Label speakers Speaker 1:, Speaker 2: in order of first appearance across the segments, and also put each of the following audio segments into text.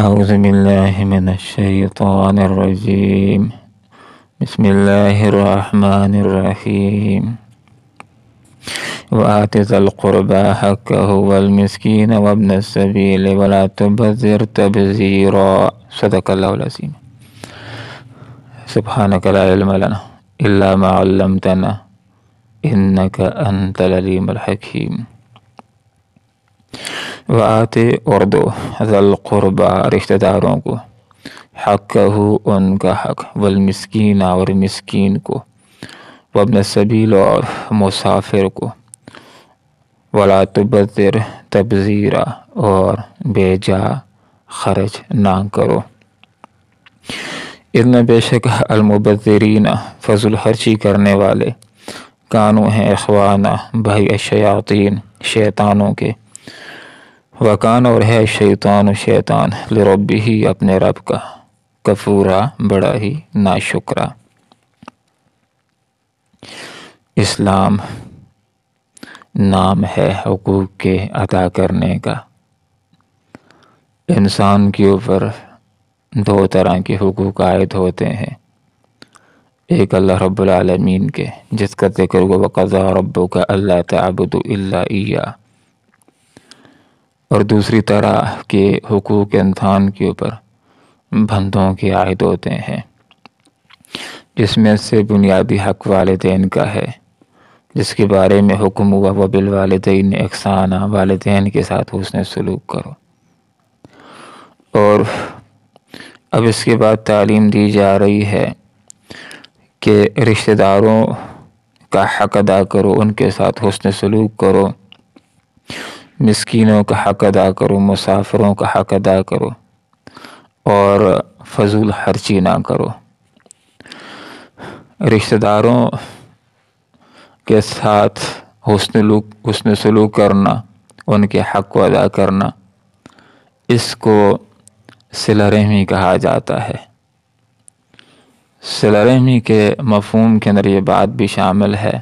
Speaker 1: أعوذ بالله من الشيطان الرجيم. بسم الله الرحمن الرحيم. وآت ذا القربى حقه والمسكين وابن السبيل ولا تبذر تبذيرا. صدق الله العظيم. سبحانك لا علم لنا إلا ما علمتنا إنك أنت العليم الحكيم. وآتے اور دو ذا القربى رشتہ داروں کو حقہ ان کا حق والمسکین اور مسکین کو وابن السبیل اور مسافر کو ولا تبذر تبذیرا اور بے جا خرچ نہ کرو. اتنا بے شک المبذرین فضل خرچی کرنے والے کانو ہیں اخوانہ بھائی الشیاطین شیطانوں کے وکان اور ہے شیطان شیطان لربہ اپنے رب کا کفورا بڑا ہی ناشکرا. اسلام نام ہے حقوق کے ادا کرنے کا. انسان کے اوپر دو طرح کے حقوق عائد ہوتے ہیں. ایک اللہ رب العالمین کے جس کا ذکر ہوا وقضى ربک الا تعبدوا الا ایاہ، اور دوسری طرح کے حقوق انسان کے اوپر بندوں کے عائد ہوتے ہیں، جس میں سے بنیادی حق والدین کا ہے، جس کے بارے میں حکم ہوا وبالوالدین احسانا، والدین کے ساتھ حسن سلوک کرو. اور اب اس کے بعد تعلیم دی جا رہی ہے کہ رشتہ داروں کا حق ادا کرو، ان کے ساتھ حسن سلوک کرو، مسکینوں کا حق ادا کرو، مسافروں کا حق ادا کرو اور فضول خرچی نہ کرو. رشتہ داروں کے ساتھ حسن سلوک کرنا، ان کے حق کو ادا کرنا، اس کو صلہ رحمی کہا جاتا ہے. صلہ رحمی کے مفہوم کے اندر یہ بات بھی شامل ہے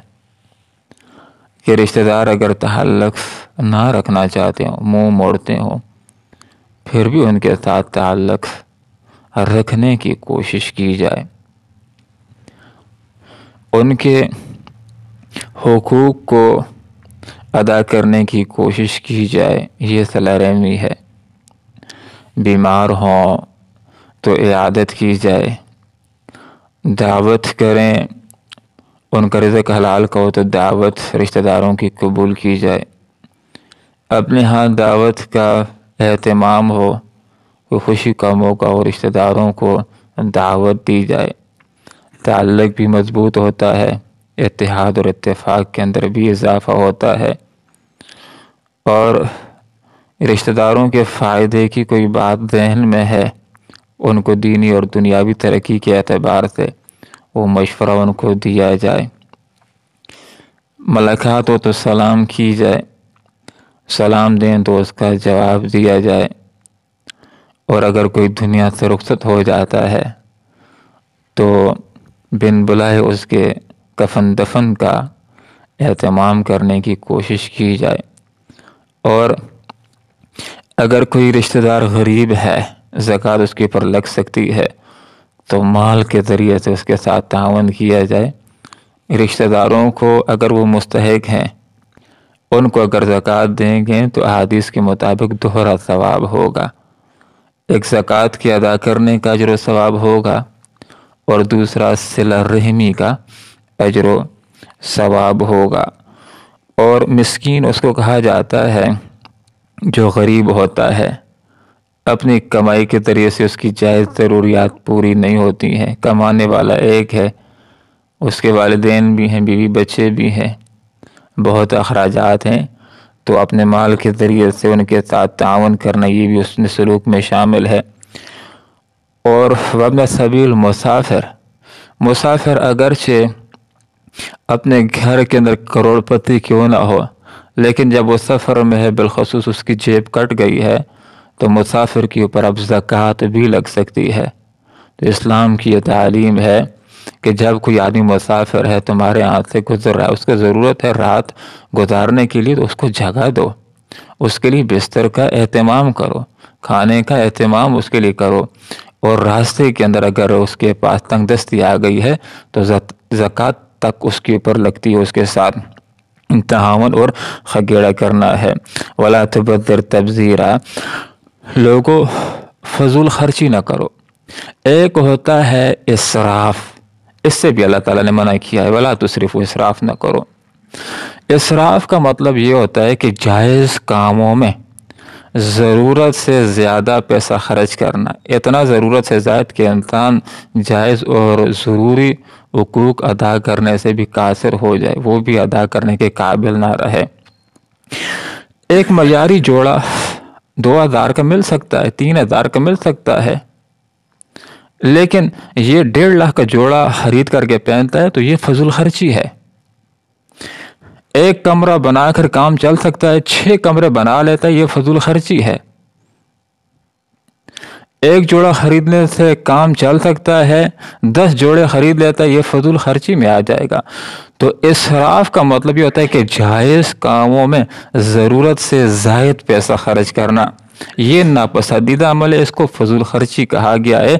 Speaker 1: کہ رشتہ دار اگر تعلق نہ رکھنا چاہتے ہوں، منہ موڑتے ہوں، پھر بھی ان کے ساتھ تعلق رکھنے کی کوشش کی جائے، ان کے حقوق کو ادا کرنے کی کوشش کی جائے. یہ صلہ رحمی ہے. بیمار ہوں تو عیادت کی جائے، دعوت کریں، ان کا رزق حلال کا ہو تو دعوت رشتہ داروں کی قبول کی جائے. اپنے ہاں دعوت کا اہتمام ہو، کوئی خوشی کا موقع ہو، رشتہ داروں کو دعوت دی جائے. تعلق بھی مضبوط ہوتا ہے، اتحاد اور اتفاق کے اندر بھی اضافہ ہوتا ہے، اور رشتہ داروں کے فائدے کی کوئی بات ذہن میں ہے، ان کو دینی اور دنیاوی ترقی کے اعتبار سے وہ مشورہ ان کو دیا جائے. ملاقات ہو تو سلام کی جائے، سلام دیں تو اس کا جواب دیا جائے، اور اگر کوئی دنیا سے رخصت ہو جاتا ہے تو بن بلائے اس کے کفن دفن کا اہتمام کرنے کی کوشش کی جائے. اور اگر کوئی رشتہ دار غریب ہے، زکوٰۃ اس کے اوپر لگ سکتی ہے، تو مال کے ذریعے سے اس کے ساتھ تعاون کیا جائے. رشتہ داروں کو اگر وہ مستحق ہیں، ان کو اگر زکوٰۃ دیں گے تو احادیث کے مطابق دوہرا ثواب ہوگا. ایک زکوٰۃ کے ادا کرنے کا اجر و ثواب ہوگا، اور دوسرا صلہ رحمی کا اجر و ثواب ہوگا. اور مسکین اس کو کہا جاتا ہے جو غریب ہوتا ہے، اپنی کمائی کے ذریعے سے اس کی جائز ضروریات پوری نہیں ہوتی ہیں. کمانے والا ایک ہے، اس کے والدین بھی ہیں، بیوی بچے بھی ہیں، بہت اخراجات ہیں، تو اپنے مال کے ذریعے سے ان کے ساتھ تعاون کرنا یہ بھی اس نے سلوک میں شامل ہے. اور وابن السبیل مسافر اگرچہ اپنے گھر کے اندر کروڑ پتی کیوں نہ ہو، لیکن جب وہ سفر میں ہے، بالخصوص اس کی جیب کٹ گئی ہے، تو مسافر کے اوپر اب زکوٰۃ بھی لگ سکتی ہے. تو اسلام کی یہ تعلیم ہے کہ جب کوئی آدمی مسافر ہے، تمہارے ہاتھ سے گزر رہا ہے، اس کو ضرورت ہے رات گزارنے کے لیے، تو اس کو جگہ دو، اس کے لیے بستر کا اہتمام کرو، کھانے کا اہتمام اس کے لیے کرو، اور راستے کے اندر اگر اس کے پاس تنگ دستی آ گئی ہے تو زکوٰۃ تک اس کے اوپر لگتی ہے، اس کے ساتھ تعاون اور خگیڑا کرنا ہے۔ ولا تبذر تبذیرا، لوگوں فضول خرچی نہ کرو۔ ایک ہوتا ہے اسراف، اس سے بھی اللہ تعالیٰ نے منع کیا ہے، ولا تسرفوا، اسراف نہ کرو۔ اسراف کا مطلب یہ ہوتا ہے کہ جائز کاموں میں ضرورت سے زیادہ پیسہ خرچ کرنا، اتنا ضرورت سے زائد کہ انسان جائز اور ضروری حقوق ادا کرنے سے بھی قاصر ہو جائے، وہ بھی ادا کرنے کے قابل نہ رہے۔ ایک معیاری جوڑا 2000 کا مل سکتا ہے، 3000 کا مل سکتا ہے، لیکن یہ 1.5 لاکھ کا جوڑا خرید کر کے پہنتا ہے تو یہ فضول خرچی ہے۔ ایک کمرہ بنا کر کام چل سکتا ہے، 6 کمرے بنا لیتا ہے، یہ فضول خرچی ہے۔ ایک جوڑا خریدنے سے کام چل سکتا ہے، 10 جوڑے خرید لیتا ہے، یہ فضول خرچی میں آ جائے گا۔ تو اسراف کا مطلب یہ ہوتا ہے کہ جائز کاموں میں ضرورت سے زائد پیسہ خرچ کرنا، یہ ناپسندیدہ عمل ہے، اس کو فضول خرچی کہا گیا ہے،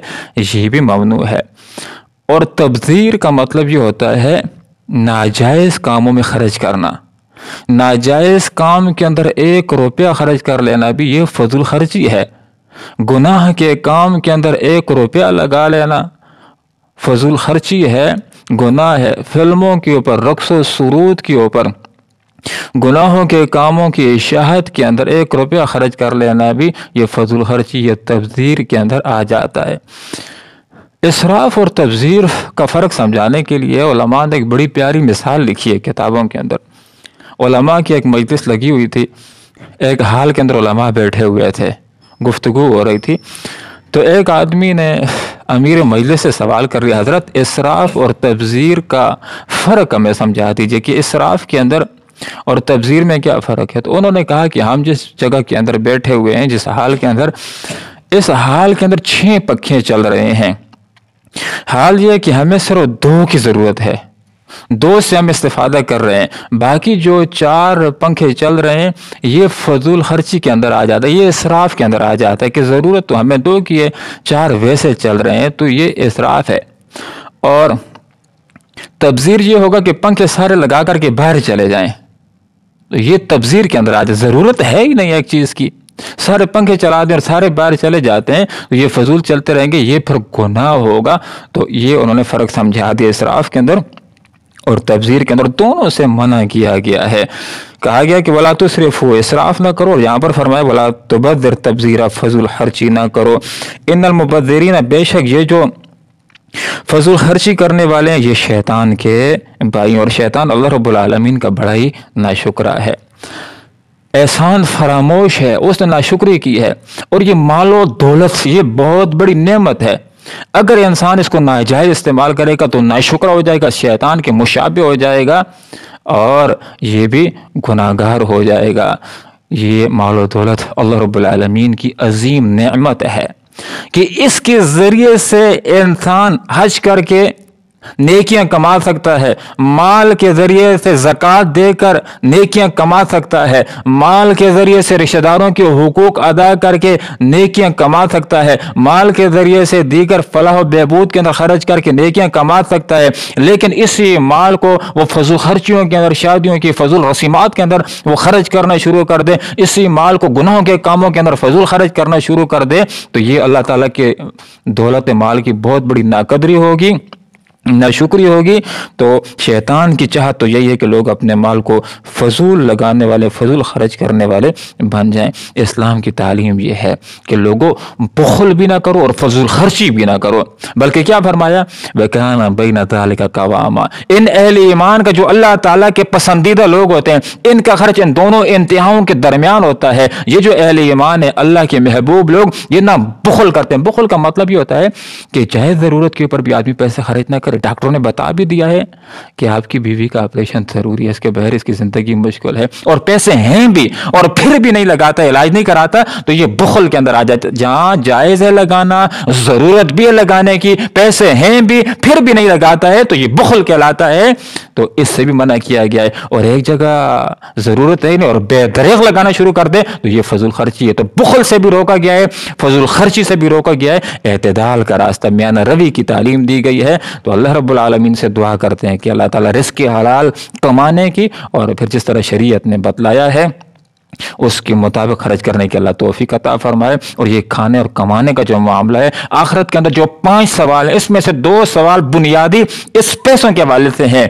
Speaker 1: یہ بھی ممنوع ہے۔ اور تبذیر کا مطلب یہ ہوتا ہے ناجائز کاموں میں خرچ کرنا، ناجائز کام کے اندر 1 روپیہ خرچ کر لینا بھی یہ فضول خرچی ہے۔ گناہ کے کام کے اندر 1 روپیہ لگا لینا فضول خرچی ہے، گناہ ہے۔ فلموں کے اوپر، رقص و سرود کے اوپر، گناہوں کے کاموں کی اشاعت کے اندر 1 روپیہ خرچ کر لینا بھی یہ فضول خرچی، یہ تبذیر کے اندر آ جاتا ہے۔ اسراف اور تبذیر کا فرق سمجھانے کے لیے علماء نے ایک بڑی پیاری مثال لکھی ہے کتابوں کے اندر۔ علماء کی ایک مجلس لگی ہوئی تھی، ایک حال کے اندر علماء بیٹھے ہوئے تھے، گفتگو ہو رہی تھی، تو ایک آدمی نے امیر مجلس سے سوال کر لیا، حضرت اسراف اور تبذیر کا فرق ہمیں سمجھا دیجئے کہ اسراف کے اندر اور تبذیر میں کیا فرق ہے۔ تو انہوں نے کہا کہ ہم جس جگہ کے اندر بیٹھے ہوئے ہیں، جس حال کے اندر، اس حال کے اندر 6 پنکھے چل رہے ہیں۔ حال یہ ہے کہ ہمیں صرف 2 کی ضرورت ہے، 2 سے ہم استفادہ کر رہے ہیں، باقی جو 4 پنکھے چل رہے ہیں یہ فضول خرچی کے اندر آ جاتا ہے، یہ اسراف کے اندر آ جاتا ہے کہ ضرورت تو ہمیں 2 کی ہے، 4 ویسے چل رہے ہیں، تو یہ اسراف ہے۔ اور تبذیر یہ ہوگا کہ پنکھے سارے لگا کر کے باہر چلے جائیں، تو یہ تبذیر کے اندر آ جائے، ضرورت ہے ہی نہیں ایک چیز کی، سارے پنکھے چلا دیں اور سارے باہر چلے جاتے ہیں تو یہ فضول چلتے رہیں گے، یہ پھر گناہ ہوگا۔ تو یہ انہوں نے فرق سمجھا دیا، اسراف کے اندر اور تبذیر کے اندر دونوں سے منع کیا گیا ہے۔ کہا گیا کہ ولا تسرفوا، اسراف نہ کرو، اور یہاں پر فرمایا ولا تبذر تبذیرا، فضول خرچی نہ کرو۔ ان المبذرین، بے شک یہ جو فضول خرچی کرنے والے ہیں یہ شیطان کے بھائی، اور شیطان اللہ رب العالمین کا بڑا ہی ناشکرا ہے، احسان فراموش ہے، اس نے ناشکری کی ہے۔ اور یہ مال و دولت یہ بہت بڑی نعمت ہے، اگر انسان اس کو ناجائز استعمال کرے گا تو ناشکرا ہو جائے گا، شیطان کے مشابہ ہو جائے گا، اور یہ بھی گناہگار ہو جائے گا۔ یہ مال و دولت اللہ رب العالمین کی عظیم نعمت ہے کہ اس کے ذریعے سے انسان حج کر کے نیکیاں کما سکتا ہے، مال کے ذریعے سے زکوٰۃ دے کر نیکیاں کما سکتا ہے، مال کے ذریعے سے رشتہ داروں کے حقوق ادا کر کے نیکیاں کما سکتا ہے، مال کے ذریعے سے دیگر فلاح و بہبود کے اندر خرچ کر کے نیکیاں کما سکتا ہے۔ لیکن اسی مال کو وہ فضول خرچیوں کے اندر، شادیوں کی فضول رسومات کے اندر وہ خرچ کرنا شروع کر دے، اسی مال کو گناہوں کے کاموں کے اندر فضول خرچ کرنا شروع کر دے، تو یہ اللہ تعالیٰ کے دولت مال کی بہت بڑی ناقدری ہوگی، ناشکری ہوگی۔ تو شیطان کی چاہت تو یہی ہے کہ لوگ اپنے مال کو فضول لگانے والے، فضول خرچ کرنے والے بن جائیں۔ اسلام کی تعلیم یہ ہے کہ لوگوں بخل بھی نہ کرو اور فضول خرچی بھی نہ کرو، بلکہ کیا فرمایا، وَكَانَ بَيْنَ ذَلِكَ قَوَامًا، ان اہل ایمان کا جو اللہ تعالیٰ کے پسندیدہ لوگ ہوتے ہیں ان کا خرچ ان دونوں انتہاؤں کے درمیان ہوتا ہے۔ یہ جو اہل ایمان ہے، اللہ کے محبوب لوگ، یہ نہ بخل کرتے ہیں۔ بخل کا مطلب یہ ہوتا ہے کہ چاہے ضرورت کے اوپر بھی آدمی پیسے خرچ نہ کرے، ڈاکٹروں نے بتا بھی دیا ہے کہ آپ کی بیوی کا آپریشن ضروری ہے، اس کے بغیر اس کی زندگی مشکل ہے، اور پیسے ہیں بھی اور پھر بھی نہیں لگاتا، علاج نہیں کراتا، تو یہ بخل کے اندر آ جاتا ہے۔ جہاں جائز ہے لگانا، ضرورت بھی ہے لگانے کی، پیسے ہیں بھی پھر بھی نہیں لگاتا ہے، تو یہ بخل کہلاتا ہے، تو اس سے بھی منع کیا گیا ہے۔ اور ایک جگہ ضرورت ہے نہیں اور بے دریغ لگانا شروع کر دے تو یہ فضول خرچی ہے، تو بخل سے بھی روکا گیا ہے، فضول خرچی سے بھی روکا گیا ہے، اعتدال کا راستہ میانہ روی کی تعلیم دی گئی ہے۔ تو اللہ رب العالمین سے دعا کرتے ہیں کہ اللہ تعالیٰ رزق حلال کمانے کی اور پھر جس طرح شریعت نے بتلایا ہے اس کے مطابق خرچ کرنے کی اللہ توفیق عطا فرمائے۔ اور یہ کھانے اور کمانے کا جو معاملہ ہے، آخرت کے اندر جو 5 سوال ہیں، اس میں سے 2 سوال بنیادی اس پیسوں کے حوالے سے ہیں۔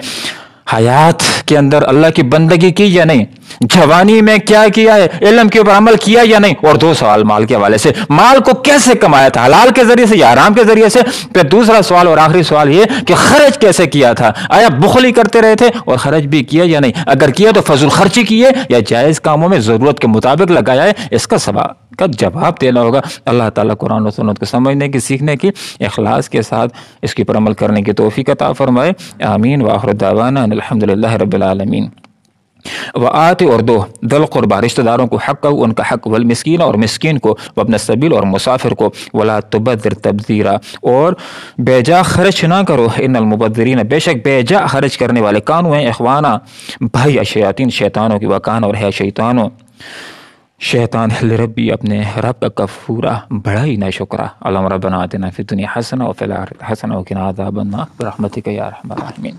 Speaker 1: حیات کے اندر اللہ کی بندگی کی یا نہیں، جوانی میں کیا کیا ہے، علم کے اوپر عمل کیا یا نہیں، اور 2 سوال مال کے حوالے سے، مال کو کیسے کمایا تھا، حلال کے ذریعے سے یا حرام کے ذریعے سے۔ پھر دوسرا سوال اور آخری سوال یہ کہ خرچ کیسے کیا تھا، آیا بخلی کرتے رہے تھے اور خرچ بھی کیا یا نہیں، اگر کیا تو فضول خرچی کی ہے یا جائز کاموں میں ضرورت کے مطابق لگایا ہے، اس کا سوال کا جواب دینا ہوگا۔ اللہ تعالیٰ قرآن و سنت کو سمجھنے کی، سیکھنے کی، اخلاص کے ساتھ اس کے پر عمل کرنے کی توفیق عطا فرمائے، آمین۔ وآخر دعوانا الحمدللہ رب العالمین۔ وآت اور دو ذل قربا رشتہ داروں کو حق کو ان کا حق، والمسکین اور مسکین کو، وابن السبیل اور مسافر کو، ولا تبذر تبذیرا اور بے جا خرچ نہ کرو، ان المبذرین بے شک بے جا خرچ کرنے والے کانو ہیں اخوانا بھائی الشیاطین شیطانوں کی، وکان اور ہے شیطانوں شیطان لربی اپنے رب کا کفورا بڑا ہی ناشکرا۔ اللہم ربنا آتنا فی الدنیا حسنہ وفی الآخرۃ حسنہ وقنا عذاب النار برحمتک یا ارحم الراحمین۔